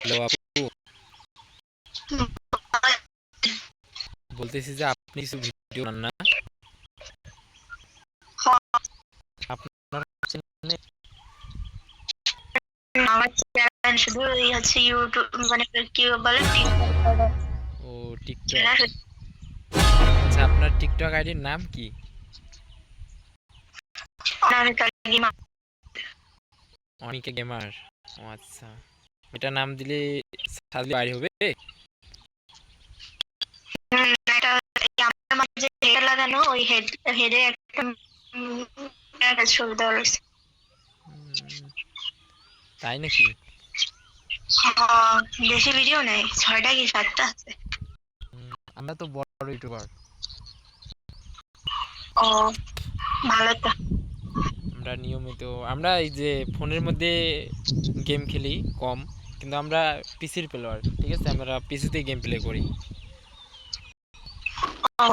Hello আপু, বলতেছি যে আপনি কিছু ভিডিও বানান না? আপনার চ্যানেলে? আমার চ্যানেল শুধু এই হচ্ছে ইউটিউব মানে কি বলে টিকটক করে। ও টিকটক। সেটা আচ্ছা, আপনার টিকটক আইডির নাম কি? অনামিকা লিমা। অনিকে গেমার। ও আচ্ছা, এটা নাম দিলে সাজলে বাড়ি হবে? এটা এই আমার মাঝে যে হেড লাগানো ওই হেডে একটা একটা ছবি দেওয়া রয়েছে। উম, তাই নাকি? বেশি ভিডিও নেই, 6টা কি 7টা আছে। আমরা তো বড় ইউটিউবার। ও ভালো তো। আমরা নিয়মিত আমরা এই যে ফোনের মধ্যে গেম খেলি কম, কিন্তু আমরা পিসির প্লেয়ার, ঠিক আছে, আমরা পিসিতে গেম প্লে করি। ও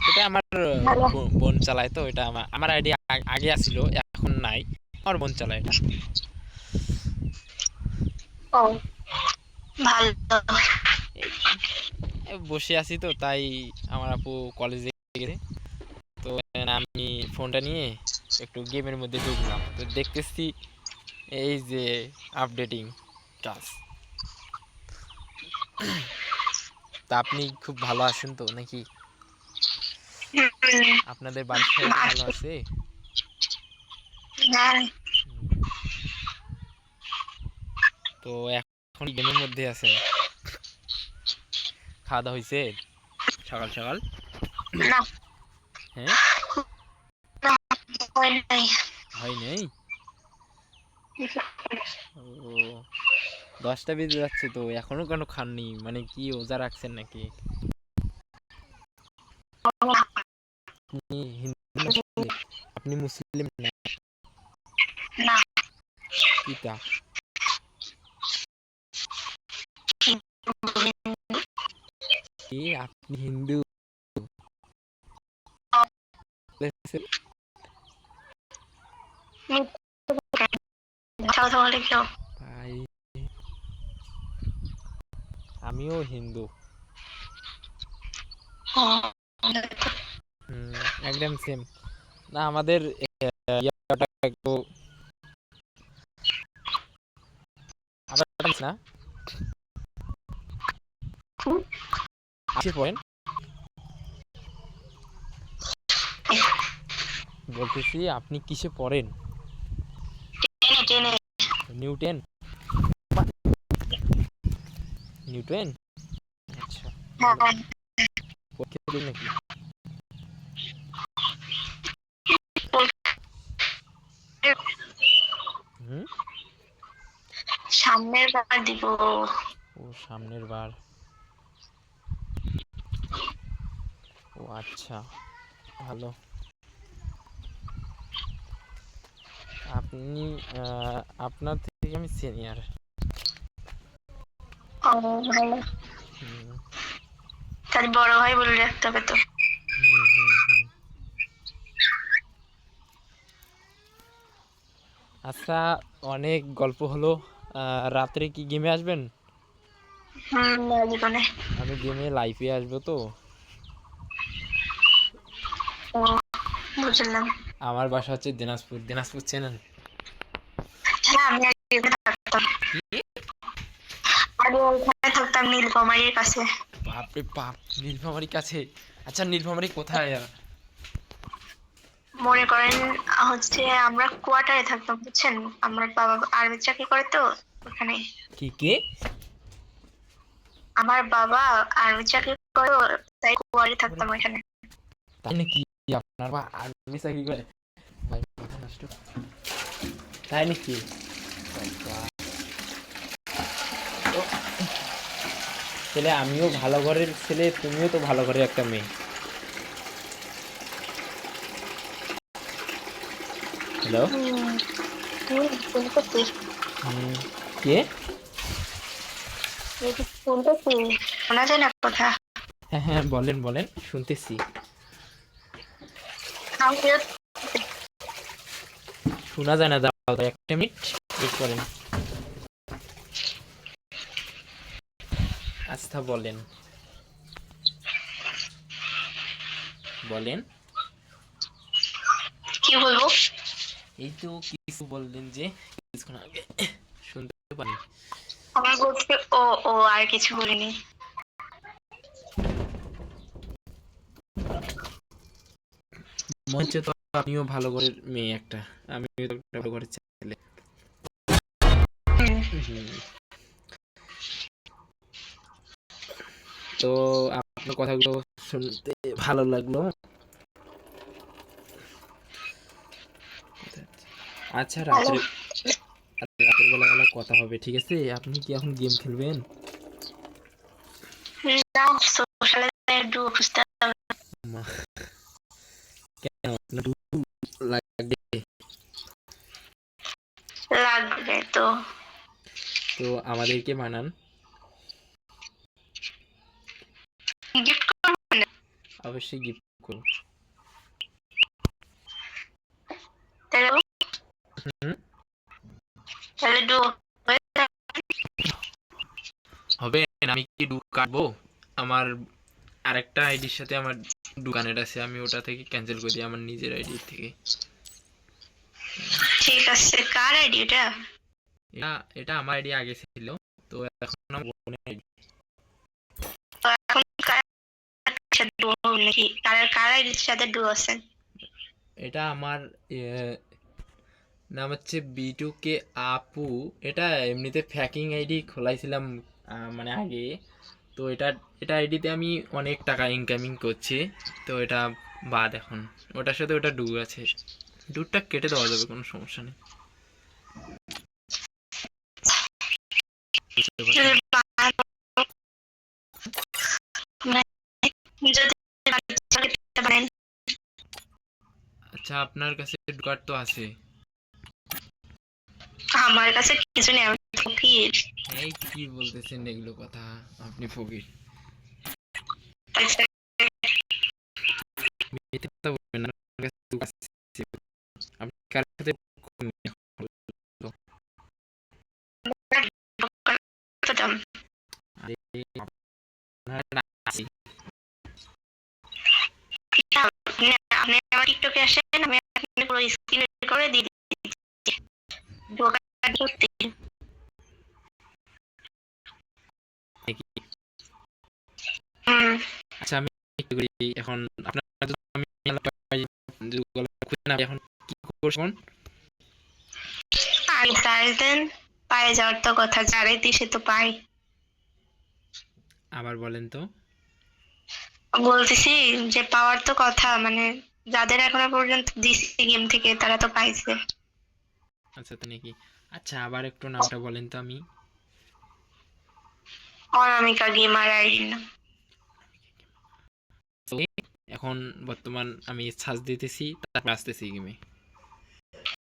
এটা আমার ভালো। বোন চালায়, তো এটা আমার আইডিয়া আগে আসছিল, এখন নাই। আমার বোন চালায় এটা। ও ভালো। এই বসে আছি তো, তাই আমার আপু কলেজে গেছে, তো আমি ফোনটা নিয়ে একটু গেমের মধ্যে ঢুকলাম, তো দেখতেছি এই যে আপডেটিং কাজ। তা আপনি খুব ভালো আছেন তো নাকি? আপনাদের বাড়ির সবাই তো ভালো আজকে আছে? হ্যাঁ। তো এখন গেমের মধ্যে আছেন? খাওয়া দাওয়া হয়েছে সকাল সকাল? না হ্যাঁ, না, হয় নাই। হয় নাই? ও, 10টা বেজে যাচ্ছে তো এখনো কেন খাননি? মানে কি রোজা রাখছেন নাকি? আপনি হিন্দু না মুসলিম? আপনি মুসলিম না? না কি তা? কি আপনি হিন্দু? কথা বলে কেউ। ভাই, আমিও হিন্দু। হুম, একদম সেম। না, আমাদের ইয়াটা একটু আবার না আসি পয়েন্ট বলতেছি, আপনি কিসে পড়েন? টেনে টেনে। নিউটেন? নিউটেন? আচ্ছা, ভালো। হ্যাঁ, পরীক্ষা দিলেন নাকি? হুম। সামনের বার দিব। ও, সামনের বার। ও আচ্ছা, ভালো। আপনি আপনার থেকে আমি সিনিয়র। ও ভালো। হুম তাহলে বড় ভাই বলে রাখতে হবে তো। হুম হুম হুম। আচ্ছা, অনেক গল্প হলো। রাত্রে কি গেমে আসবেন? না জীবনে। আমি গেমে লাইভে আসবো তো। ও বুঝলাম। আমার বাসা হচ্ছে দিনাজপুর। দিনাজপুর চেনেন? হ্যাঁ আমি আগে এখানে থাকতাম। কি? আগে ওখানে থাকতাম নীলফামারীর কাছে। বাপরে বাপ, নীলফামারীর কাছে? আচ্ছা, নীলফামারী কোথায়? মনে করেন হচ্ছে আমরা কোয়ার্টারে থাকতাম বুঝছেন। আমার বাবা আর্মি চাকরি করে তো ওখানে। কি কে? আমার বাবা আর্মি চাকরি করে, তাই কোয়ার্টারে ওরে, থাকতাম ওখানে। তাই নাকি? আপনার বা আর্মি চাকরি করে? ভাই, মাথা নষ্ট। তাই নাকি? বাবা, তো ছেলে, আমিও ভালো ঘরের ছেলে, তুমিও তো ভালো ঘরের একটা মেয়ে। হ্যালো। শুনতেছি। হুম। কে? শুনতেছি, শোনা যায় না কথা। হ্যাঁ হ্যাঁ, বলেন বলেন, শুনতেছি। আমিও শোনা যায় না, দাও দাও, একটা মিনিট ওয়েট করেন। আচ্ছা বলেন বলেন। কি বলবো? এই তো কিছু বললেন যে কিছুক্ষণ আগে, শুনতে পারি। আমার বলতে ও ও আর কিছু বলিনি। মনে হচ্ছে তো আপনিও ভালো করে মেয়ে একটা, আমিও তো একটা ভালো করে ছেলে। হুম। হুম। তো আপনার কথাগুলো শুনতে ভালো লাগলো। আচ্ছা ভালো। রাতের বেলা কথা হবে, ঠিক আছে? আপনি কি এখন গেম খেলবেন? না, সোশ্যালে একটু খুঁজতে মা, কেন আপনার লাগবে? লাগবে তো। তো আমাদেরকে বানান। গিফট করবো না? অবশ্যই গিফট করুন। তাহলে হুম, তাহলে ডু হবে। আমি কি ডু কাটবো? আমার আরেকটা আইডির সাথে আমার ডু কানেক্ট আছে, আমি ওটা থেকে ক্যান্সেল করে দিই আমার নিজের আইডি থেকে। ঠিক আছে। কার আইডি এটা? এটা এটা আমার আইডি আগে ছিল, তো এখন আমার বোনের আইডি। তো এখন কার সাথে ডু নাকি কার আইডির সাথে ডু আছে? এটা আমার নাম হচ্ছে বিটু কে আপু। এটা এমনিতে ফ্যাকিং আইডি খোলাইছিলাম মানে আগে। তো এটা আইডিতে আমি অনেক টাকা ইনকামিং করছি। তো এটা বাদ এখন, ওটার সাথে ওটা ডু আছে। ডুটা কেটে দেওয়া যাবে, কোনো সমস্যা নেই। বুঝতে পারছেন? যদি বানানো- যদি বানান। আচ্ছা, আপনার কাছে ডু কার্ড তো আছে? আমার কাছে কিছু নেই, আমি ফকির। এই কি বলতেছেন এগুলো কথা? আপনি ফকির? মিথ্যে কথা বলবেন না, আপনার কাছে ডু আছে। আপনি কার সাথে করবেন? আরে আপনার আছে। আপনি আমার টিকটকে আসেন, আমি আপনাকে পুরো স্ক্রিন করে দিয়ে দিচ্ছি। ঢোকার করতে। নাকি? হুম। আচ্ছা আমি একটু করি এখন। আপনার যদি আমি খুঁজে না পাই, এখন কি করছেন? আগে সার্চ দেন, পায়ে যাওয়ার তো কথা, যারে দিই সে তো পাই। আবার বলেন তো। বলতেছি যে পাওয়ার তো কথা, মানে যাদের এখনো পর্যন্ত দিছি গেম থেকে তারা তো পাইছে। আচ্ছা তাই নাকি? আচ্ছা আবার একটু নামটা বলেন তো। আমি অনামিকা গেমার আইডি না। এখন বর্তমান আমি সার্চ দিতেছি, তারপর আসতেছি গেমে।